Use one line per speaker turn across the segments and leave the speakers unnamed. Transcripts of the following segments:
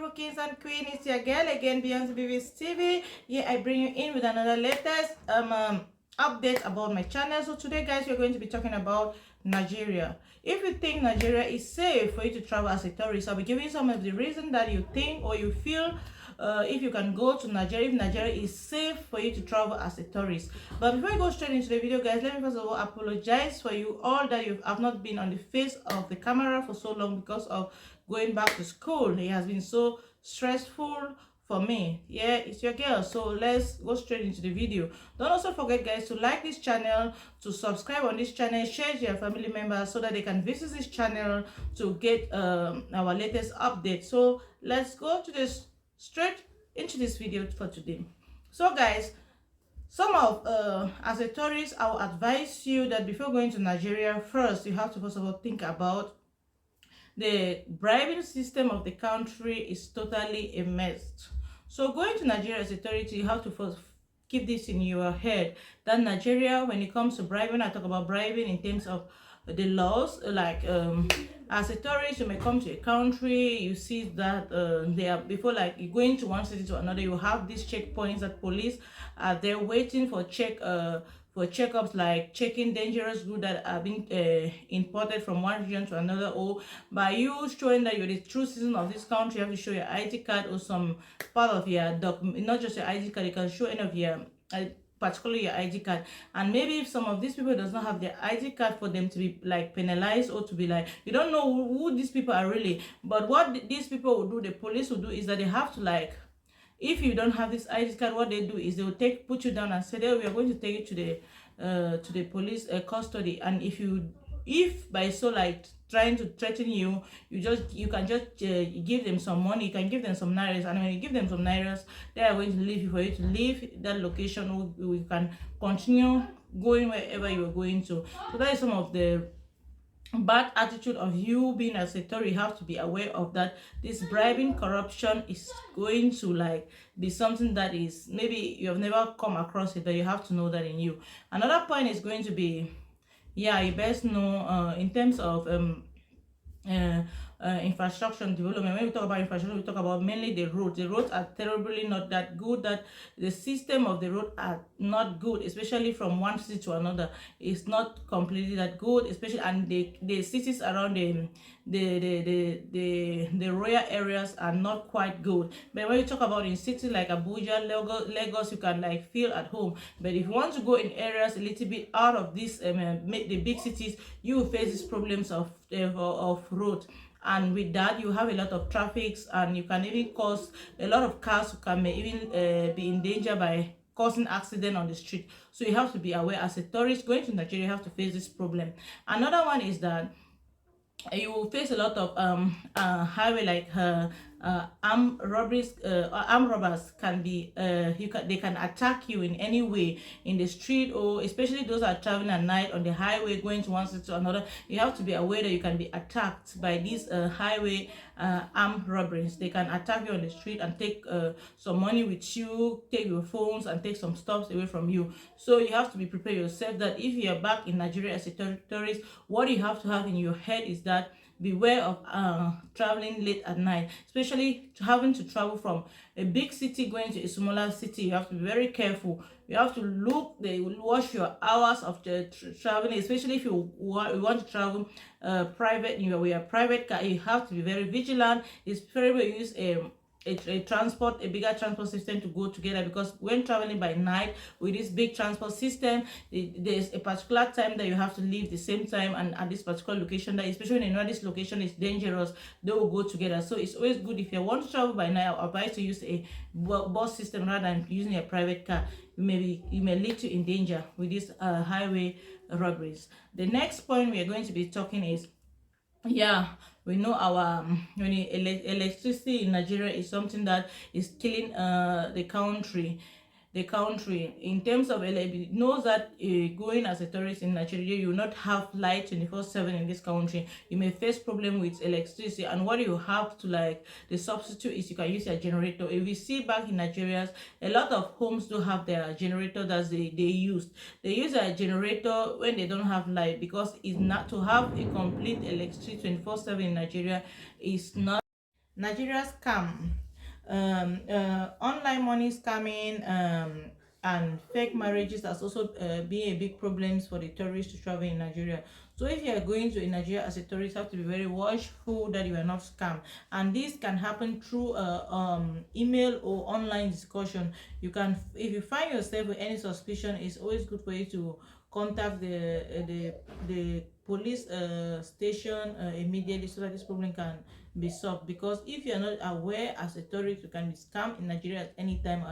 beautiful kings and queens. It's your girl again, Beyonce BB's TV. Yeah, I bring you in with another latest update about my channel. So today, guys, we're going to be talking about Nigeria. If you think Nigeria is safe for you to travel as a tourist, I'll be giving some of the reasons that you think or you feel if you can go to Nigeria, if Nigeria is safe for you to travel as a tourist. But before I go straight into the video, guys, let me first of all apologize for you all that you have not been on the face of the camera for so long because of going back to school. It has been so stressful for me. Yeah, it's your girl. So let's go straight into the video. Don't also forget, guys, to like this channel, to subscribe on this channel, share to your family members so that they can visit this channel to get our latest update. So let's go to this straight into this video for today. So guys, as a tourist, I will advise you that before going to Nigeria, first you have to first of all think about the bribing system of the country is totally a mess. So going to Nigeria as a tourist, you have to first keep this in your head that Nigeria, when it comes to bribing, I talk about bribing in terms of the laws, like as a tourist, you may come to a country, you see that they are, before like you going to one city to another, you have these checkpoints that police are there waiting for checkups, like checking dangerous goods that are being imported from one region to another, or by you showing that you're the true citizen of this country, you have to show your ID card or some part of your document, not just your ID card, you can show any of your particularly your ID card. And maybe if some of these people does not have their ID card, for them to be like penalized or to be like, you don't know who these people are really. But what these people will do, the police will do, is that they have to, like, if you don't have this ID card, what they do is they will put you down and say, oh, we are going to take you to the police custody. And if by so like trying to threaten you, you can just give them some money, you can give them some nairas, and when you give them some nairas, they are going to leave you, for you to leave that location, or you can continue going wherever you are going to. So that is some of the bad attitude of you being a sector. You have to be aware of that. This bribing, corruption is going to like be something that is, maybe you have never come across it, but you have to know that in you. Another point is going to be, yeah, you best know in terms of uh, infrastructure development. When we talk about infrastructure, we talk about mainly the roads. The roads are terribly not that good. That the system of the road are not good, especially from one city to another. It's not completely that good, especially, and the cities around the rural areas are not quite good. But when you talk about in cities like Abuja, Lagos, you can like feel at home. But if you want to go in areas a little bit out of this the big cities, you will face these problems of road. And with that, you have a lot of traffic, and you can even cause a lot of cars who can even be in danger by causing accident on the street. So you have to be aware. As a tourist going to Nigeria, you have to face this problem. Another one is that you will face a lot of highway, like armed robbers can be they can attack you in any way in the street, or especially those that are traveling at night on the highway going to one city to another. You have to be aware that you can be attacked by these highway armed robberies. They can attack you on the street and take some money with you, take your phones, and take some stuff away from you. So you have to be prepared yourself that if you are back in Nigeria as a tourist, what you have to have in your head is that beware of traveling late at night, especially having to travel from a big city going to a smaller city. You have to be very careful. You have to watch your hours of the traveling, especially if you want to travel private, with a private car. You have to be very vigilant. It's preferable to use a bigger transport system to go together, because when traveling by night with this big transport system, there's a particular time that you have to leave the same time and at this particular location, that especially when you know this location is dangerous, they will go together. So it's always good, if you want to travel by night, I advise to use a bus system rather than using a private car. You may lead you in danger with these highway robberies. The next point we are going to be talking is, yeah, we know our electricity in Nigeria is something that is killing the country. In terms of knows that going as a tourist in Nigeria, you will not have light 24/7 in this country. You may face problem with electricity, and what you have to like the substitute is you can use your generator. If you see back in Nigeria, a lot of homes do have their generator that they use a generator when they don't have light, because it's not to have a complete electricity 24/7 in Nigeria is not Nigeria scam, online money scamming, and fake marriages has also been a big problem for the tourists to travel in Nigeria. So if you are going to Nigeria as a tourist, you have to be very watchful that you are not scammed. And this can happen through email or online discussion. You can, if you find yourself with any suspicion, it's always good for you to contact the police station immediately, so that this problem can be solved. Because if you're not aware as a tourist, you can be scammed in Nigeria at any time,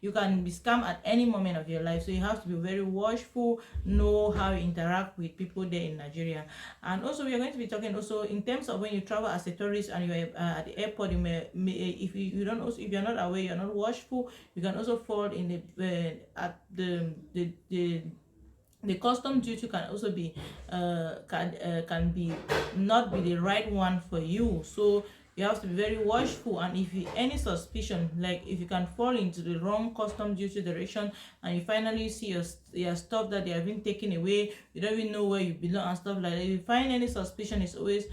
you can be scammed at any moment of your life. So you have to be very watchful, know how you interact with people there in Nigeria. And also we are going to be talking also in terms of when you travel as a tourist and you're at the airport, if you don't also, if you're not aware, you're not watchful, you can also fall in at the custom duty can also be can be not be the right one for you. So you have to be very watchful. And if you any suspicion, like if you can fall into the wrong custom duty direction and you finally see your stuff that they have been taken away, you don't even know where you belong and stuff like that. If you find any suspicion, it's always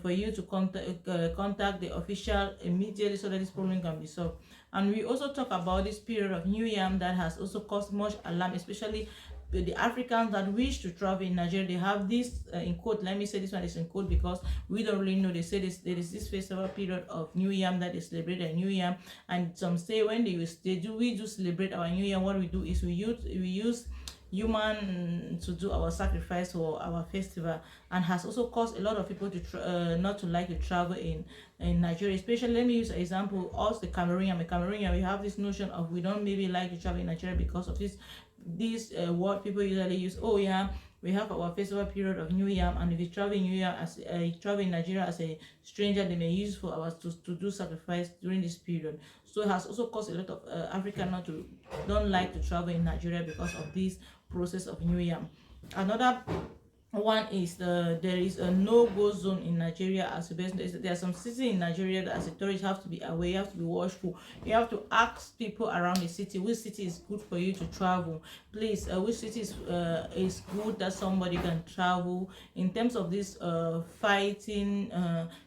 for you to contact the official immediately, so that this problem can be solved. And we also talk about this period of New Yam that has also caused much alarm, especially the Africans that wish to travel in Nigeria. They have this in quote, let me say this one is in quote because we don't really know. They say this, there is this festival period of New Yam that they celebrate a New Yam, and some say when we do celebrate our New Yam, what we do is we use human to do our sacrifice for our festival, and has also caused a lot of people to not to like to travel in Nigeria. Especially, let me use an example, us the Cameroonian. I'm a Cameroonian. We have this notion of we don't maybe like to travel in Nigeria because of this word people usually use. Oh yeah, we have our festival period of New Yam, and if you travel in New Year as travel in Nigeria as a stranger, they may use for us to do sacrifice during this period. So it has also caused a lot of African don't like to travel in Nigeria because of this process of New Yam. Another one is there is a no-go zone in Nigeria as a business. There are some cities in Nigeria that as a tourist you have to be aware, you have to be watchful. You have to ask people around the city which city is good for you to travel. Please, which city is good that somebody can travel. In terms of this fighting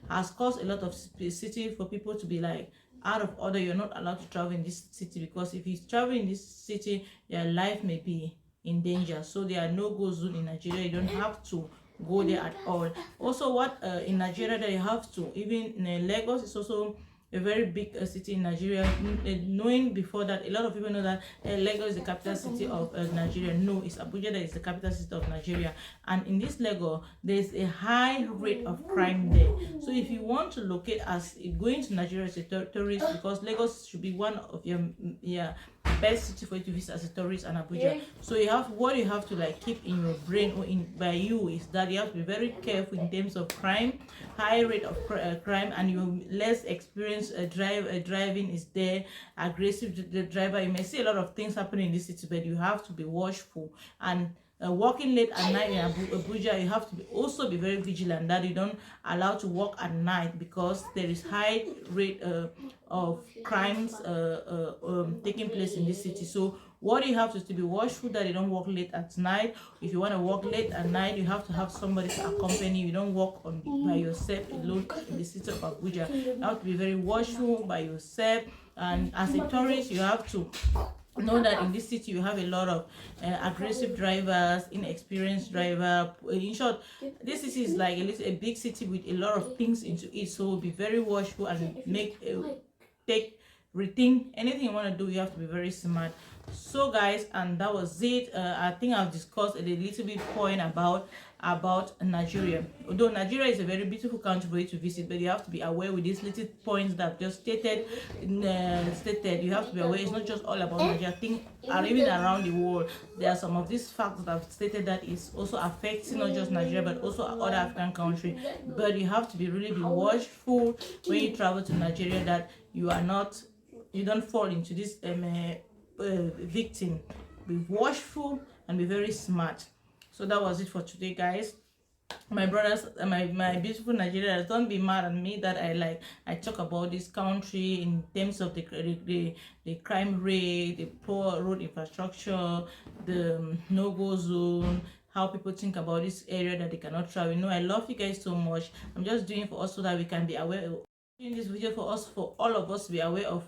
has caused a lot of city for people to be like out of order. You're not allowed to travel in this city, because if you travel in this city, your life may be in danger. So there are no-go zone in Nigeria. You don't have to go there at all. Also, what in Nigeria that you have to, even in Lagos is also a very big city in Nigeria. Knowing before that, a lot of people know that Lagos is the capital city of Nigeria. No, it's Abuja that is the capital city of Nigeria. And in this Lagos, there's a high rate of crime there. So if you want to locate as going to Nigeria as a tourist, because Lagos should be one of your best city for you to visit as a tourist, and Abuja. So you have to like keep in your brain or in by you is that you have to be very careful in terms of crime, high rate of crime, and you less experienced driving is there, aggressive the driver. You may see a lot of things happening in this city, but you have to be watchful. And walking late at night in Abuja, you have to also be very vigilant that you don't allow to walk at night, because there is high rate of crimes taking place in this city. So what you have to be watchful that you don't walk late at night. If you want to walk late at night, you have to have somebody to accompany you. You don't walk by yourself alone in the city of Abuja. You have to be very watchful by yourself. And as a tourist, you have to know that in this city you have a lot of aggressive drivers, inexperienced driver. In short, this city is like a big city with a lot of things into it. So be very watchful and rethink anything you want to do. You have to be very smart. So guys, and that was it. I think I've discussed a little bit point about Nigeria. Although Nigeria is a very beautiful country for you to visit, but you have to be aware with these little points that I've just stated. You have to be aware it's not just all about Nigeria. I think even around the world there are some of these facts that I've stated that is also affecting not just Nigeria but also other African countries. But you have to be watchful when you travel to Nigeria, that you don't fall into this victim. Be watchful and be very smart. So that was it for today, guys. My brothers, my beautiful Nigerians, don't be mad at me that I talk about this country in terms of the crime rate, the poor road infrastructure, the no-go zone, how people think about this area that they cannot travel. I love you guys so much. I'm just doing for us so that we can be aware In this video for all of us to be aware of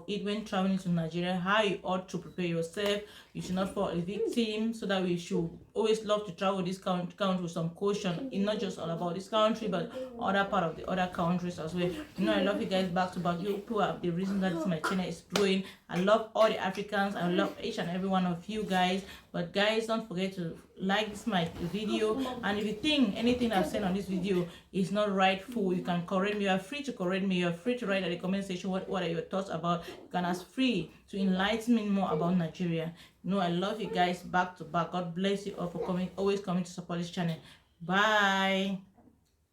it when traveling to Nigeria, how you ought to prepare yourself. You should not fall a victim, so that we should always love to travel this country with some caution. It's not just all about this country, but other part of the other countries as well. You know, I love you guys back to back. You people are the reason that my channel is growing. I love all the Africans. I love each and every one of you guys. But guys, don't forget to like this my video, and if you think anything I've said on this video is not rightful, you can correct me. You are free to correct me. You are free to write at the comment section what are your thoughts about. You can ask free to enlighten me more about Nigeria. You know, I love you guys back to back. God bless you all for coming, always coming to support this channel. Bye.